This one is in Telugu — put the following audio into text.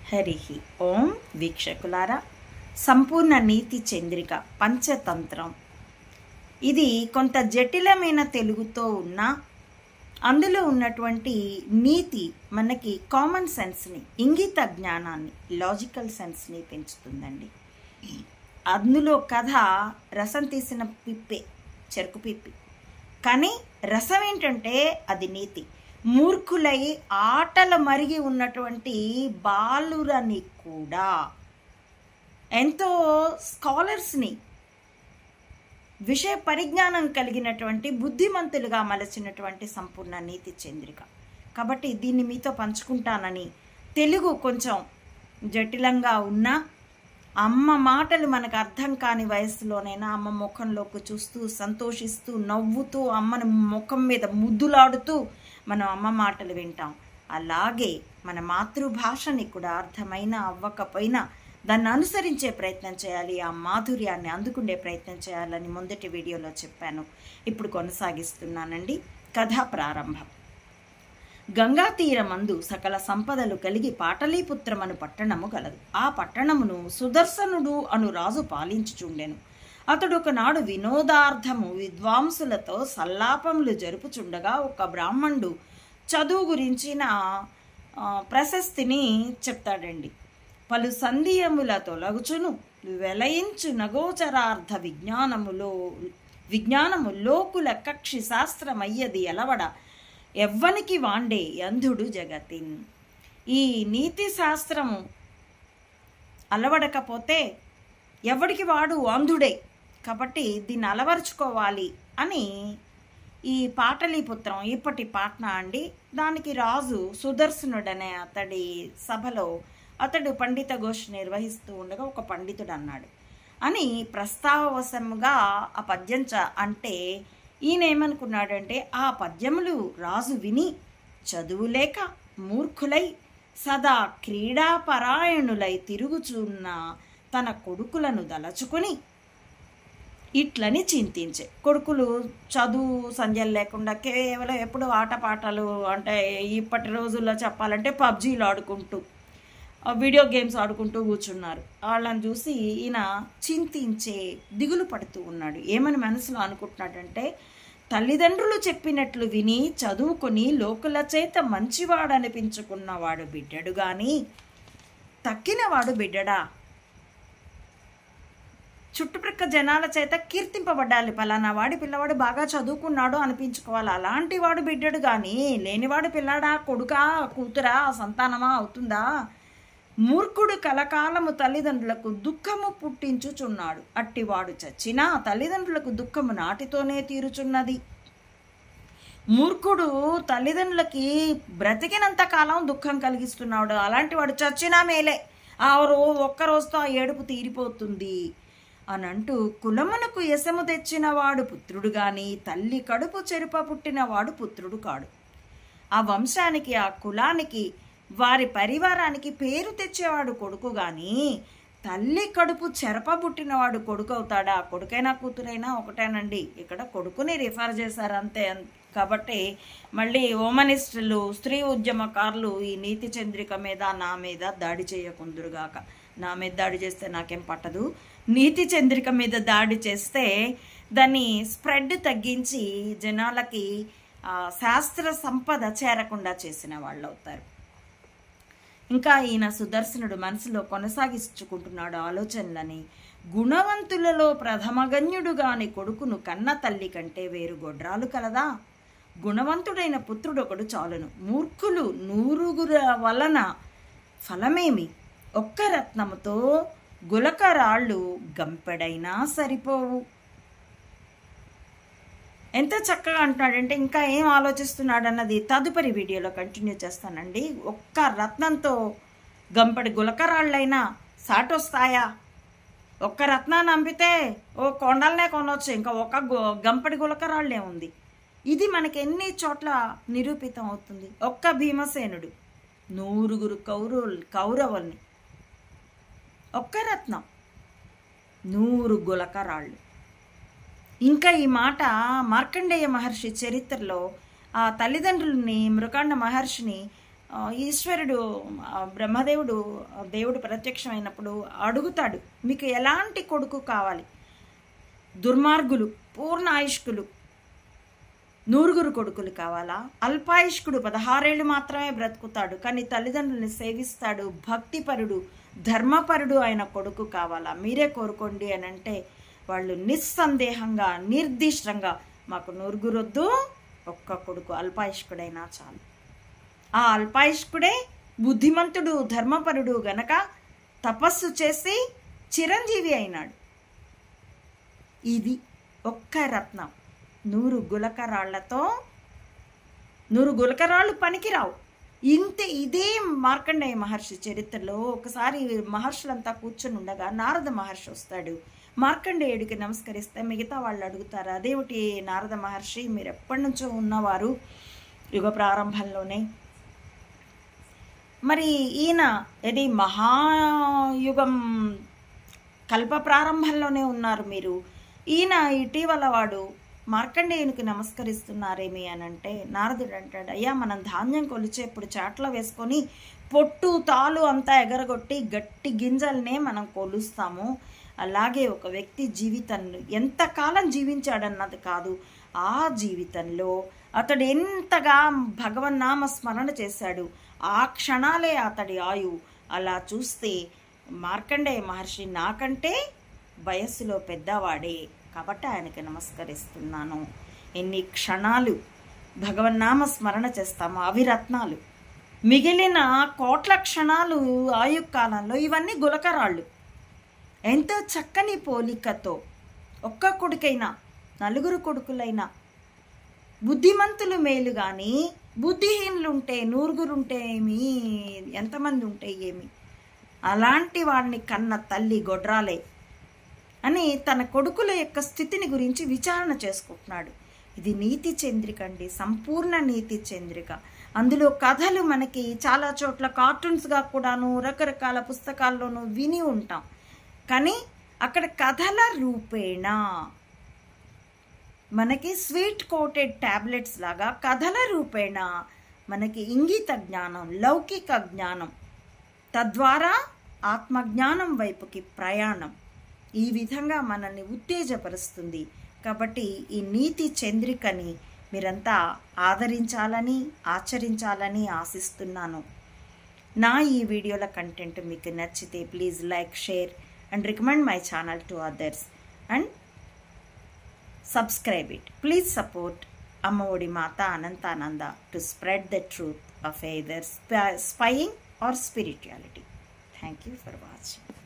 హరి ఓం వీక్షకులారా, సంపూర్ణ నీతి చంద్రిక పంచతంత్రం. ఇది కొంత జటిలమైన తెలుగుతో ఉన్న అందులో ఉన్నటువంటి నీతి మనకి కామన్ సెన్స్ని, ఇంగిత జ్ఞానాన్ని, లాజికల్ సెన్స్ని పెంచుతుందండి. అందులో కథ రసం తీసిన పిప్పే, చెరుకు పిప్పి. కానీ రసం ఏంటంటే అది నీతి. మూర్ఖులై ఆటలు మరిగి ఉన్నటువంటి బాలురని కూడా ఎంతో స్కాలర్స్ని, విషయ పరిజ్ఞానం కలిగినటువంటి బుద్ధిమంతులుగా మలచినటువంటి సంపూర్ణ నీతి చంద్రిక. కాబట్టి దీన్ని మీతో పంచుకుంటానని, తెలుగు కొంచెం జటిలంగా ఉన్నా అమ్మ మాటలు మనకు అర్థం కాని వయసులోనైనా అమ్మ ముఖంలోకి చూస్తూ సంతోషిస్తూ నవ్వుతూ అమ్మని ముఖం మీద ముద్దులాడుతూ మనం అమ్మ మాటలు వింటాం. అలాగే మన మాతృభాషని కూడా అర్థమైనా అవ్వకపోయినా దాన్ని అనుసరించే ప్రయత్నం చేయాలి, ఆ మాధుర్యాన్ని అందుకునే ప్రయత్నం చేయాలని మొదటి వీడియోలో చెప్పాను. ఇప్పుడు కొనసాగిస్తున్నానండి. కథ ప్రారంభం. గంగా తీరమందు సకల సంపదలు కలిగి పాటలీపుత్రమను పట్టణము గలదు. ఆ పట్టణమును సుదర్శనుడు అను రాజు పాలించుచుండెను. అతడు ఒకనాడు వినోదార్థము విద్వాంసులతో సల్లాపములు జరుపుచుండగా ఒక బ్రాహ్మణుడు చదువు గురించిన ప్రశస్తిని చెప్తాడండి. పలు సంధియముల తొలగుచును వెలయించు నగోచరార్థ విజ్ఞానము లోకుల కక్షి శాస్త్రమయ్యది ఎలవడ ఎవ్వనికి వాండే అంధుడు జగతిన్. ఈ నీతి శాస్త్రము అలవడకపోతే ఎవడికి వాడు అంధుడే. కాబట్టి దీన్ని అలవరుచుకోవాలి అని ఈ పాటలీపుత్రం, ఇప్పటి పాట్నా అండి, దానికి రాజు సుదర్శనుడనే అతడి సభలో అతడు పండిత ఘోష్ నిర్వహిస్తూ ఉండగా ఒక పండితుడు అన్నాడు అని ప్రస్తావవశముగా ఆ పద్యం అంటే ఈయన ఏమనుకున్నాడంటే, ఆ పద్యములు రాజు విని చదువులేక మూర్ఖులై సదా క్రీడాపరాయణులై తిరుగుచున్న తన కొడుకులను దలచుకొని ఇట్లని చింతించే. కొడుకులు చదువు సంధ్యలు లేకుండా కేవలం ఎప్పుడు ఆటపాటలు, అంటే ఇప్పటి రోజుల్లో చెప్పాలంటే పబ్జీలు ఆడుకుంటూ వీడియో గేమ్స్ ఆడుకుంటూ కూర్చున్నారు. వాళ్ళని చూసి ఈయన చింతించే, దిగులు పడుతూ ఉన్నాడు. ఏమని మనసులో అనుకుంటున్నాడంటే, తల్లిదండ్రులు చెప్పినట్లు విని చదువుకొని లోకుల చేత మంచివాడనిపించుకున్నవాడు బిడ్డడు గాని తక్కినవాడు బిడ్డడా? చుట్టుప్రక్క జనాల చేత కీర్తింపబడ్డాలి, పలానా వాడి పిల్లవాడు బాగా చదువుకున్నాడు అనిపించుకోవాలి. అలాంటి వాడు బిడ్డడు కానీ లేనివాడు పిల్లాడా, కొడుకా, కూతురా, సంతానమా అవుతుందా? మూర్ఖుడు కలకాలము తల్లిదండ్రులకు దుఃఖము పుట్టించుచున్నాడు. అట్టివాడు చచ్చినా తల్లిదండ్రులకు దుఃఖము నాటితోనే తీరుచున్నది. మూర్ఖుడు తల్లిదండ్రులకి బ్రతికినంత కాలం దుఃఖం కలిగిస్తున్నాడు. అలాంటి వాడు చచ్చినా మేలే, ఒక్కరోజుతో ఆ ఏడుపు తీరిపోతుంది అని అంటూ, కులమునకు యశము తెచ్చినవాడు పుత్రుడు గాని తల్లి కడుపు చెరుప పుట్టినవాడు పుత్రుడు కాడు. ఆ వంశానికి, ఆ కులానికి, వారి పరివారానికి పేరు తెచ్చేవాడు కొడుకు గాని తల్లి కడుపు చెరపబుట్టినవాడు కొడుకు అవుతాడా? కొడుకైనా కూతురైనా ఒకటేనండి. ఇక్కడ కొడుకుని రిఫర్ చేశారు అంతే. కాబట్టి మళ్ళీ ఓమనిస్టులు, స్త్రీ ఉద్యమకారులు ఈ నీతి చంద్రిక మీద నా మీద దాడి చేయకుందురుగాక. నా మీద దాడి చేస్తే నాకేం పట్టదు, నీతి చంద్రిక మీద దాడి చేస్తే దాన్ని స్ప్రెడ్ తగ్గించి జనాలకి శాస్త్ర సంపద చేరకుండా చేసిన వాళ్ళు అవుతారు. ఇంకా ఈయన సుదర్శనుడు మనసులో కొనసాగించుకుంటున్నాడు ఆలోచనలని. గుణవంతులలో ప్రథమగణ్యుడు గాని కొడుకును కన్న తల్లి కంటే వేరు గొడ్రాలు కలదా? గుణవంతుడైన పుత్రుడొకడు చాలును. మూర్ఖులు నూరుగుర వలన ఫలమేమి? ఒక్క రత్నముతో గులకరాళ్ళు గంపెడైనా సరిపోవు. ఎంత చక్కగా అంటున్నాడంటే, ఇంకా ఏం ఆలోచిస్తున్నాడు అన్నది తదుపరి వీడియోలో కంటిన్యూ చేస్తానండి. ఒక్క రత్నంతో గంపడి గులకరాళ్ళైనా సాటొస్తాయా? ఒక్క రత్నాన్ని అమ్మితే కొండలనే కొనవచ్చు, ఇంకా ఒక గంపడి గులకరాళ్ళే ఉంది. ఇది మనకి ఎన్ని చోట్ల నిరూపితం అవుతుంది. ఒక్క భీమసేనుడు 100 కౌరవుల్ని, ఒక్క రత్నం 100 గులకరాళ్ళు. ఇంకా ఈ మాట మార్కండేయ మహర్షి చరిత్రలో ఆ తల్లిదండ్రుల్ని, మృకాండ మహర్షిని ఈశ్వరుడు బ్రహ్మదేవుడు దేవుడు ప్రత్యక్షమైనప్పుడు అడుగుతాడు, మీకు ఎలాంటి కొడుకు కావాలి? దుర్మార్గులు, పూర్ణ ఆయుష్కులు 100 కొడుకులు కావాలా? అల్పాయుష్కుడు 16 ఏళ్ళు మాత్రమే బ్రతుకుతాడు, కానీ తల్లిదండ్రుల్ని సేవిస్తాడు, భక్తిపరుడు, ధర్మపరుడు ఆయన కొడుకు కావాలా? మీరే కోరుకోండి అని అంటే వాళ్ళు నిస్సందేహంగా నిర్దిష్టంగా మాకు 100 వద్దు, ఒక్క కొడుకు అల్పాయుష్కుడైనా చాలు. ఆ అల్పాయుష్కుడే బుద్ధిమంతుడు, ధర్మపరుడు గనక తపస్సు చేసి చిరంజీవి అయినాడు. ఇది ఒక్క రత్నం. 100 గులకరాళ్లతో 100 గులకరాళ్ళు పనికిరావు. ఇదే మార్కండేయ మహర్షి చరిత్రలో ఒకసారి మహర్షులంతా కూర్చొని ఉండగా నారద మహర్షి వస్తాడు. మార్కండేయుడికి నమస్కరిస్తే మిగతా వాళ్ళు అడుగుతారు, అదేమిటి నారద మహర్షి, మీరు ఎప్పటి నుంచో ఉన్నవారు, యుగ ప్రారంభంలోనే, మరి ఈయన ఇది మహాయుగం కల్ప ప్రారంభంలోనే ఉన్నారు మీరు, ఈయన ఇటీవల వాడు మార్కండేయునికి నమస్కరిస్తున్నారేమి అని అంటే నారదుడు అంటాడు, అయ్యా మనం ధాన్యం కొలిచేప్పుడు చాట్లో వేసుకొని పొట్టు తాలు అంతా ఎగరగొట్టి గట్టి గింజల్నే మనం కొలుస్తాము. అలాగే ఒక వ్యక్తి జీవితంలో ఎంతకాలం జీవించాడన్నది కాదు, ఆ జీవితంలో అతడు ఎంతగా భగవన్నామ స్మరణ చేశాడు, ఆ క్షణాలే అతడి ఆయువు. అలా చూస్తే మార్కండేయ మహర్షి నాకంటే వయస్సులో పెద్దవాడే, కాబట్టి ఆయనకి నమస్కరిస్తున్నాను. ఎన్ని క్షణాలు భగవన్నామ స్మరణ చేస్తాము, అవి రత్నాలు. మిగిలిన కోట్ల క్షణాలు ఆయుకాలంలో ఇవన్నీ గులకరాళ్ళు. ఎంతో చక్కని పోలికతో ఒక్క కొడుకైనా 4 కొడుకులైనా బుద్ధిమంతులు మేలు కానీ బుద్ధిహీనులు ఉంటే 100 ఉంటే ఏమి, ఎంతమంది ఉంటే ఏమి, అలాంటి వాడిని కన్న తల్లి గొడ్రాలే అని తన కొడుకుల యొక్క స్థితిని గురించి విచారణ చేసుకుంటున్నాడు. ఇది నీతి చంద్రిక అండి, సంపూర్ణ నీతి చంద్రిక. అందులో కథలు మనకి చాలా చోట్ల కార్టూన్స్గా కూడాను రకరకాల పుస్తకాల్లోనూ విని ఉంటాం, కానీ అక్కడ కథల రూపేణ మనకి స్వీట్ కోటెడ్ ట్యాబ్లెట్స్ లాగా కథల రూపేణ మనకి ఇంగిత జ్ఞానం, లౌకిక జ్ఞానం, తద్వారా ఆత్మజ్ఞానం వైపుకి ప్రయాణం ఈ విధంగా మనల్ని ఉత్తేజపరుస్తుంది. కాబట్టి ఈ నీతి చంద్రికని మీరంతా ఆదరించాలని ఆచరించాలని ఆశిస్తున్నాను. నా ఈ వీడియోల కంటెంట్ మీకు నచ్చితే please like, share and recommend my channel to others and subscribe it. Please support Amma Odi Mata Anantananda to spread the truth of either spying or spirituality. Thank you for watching.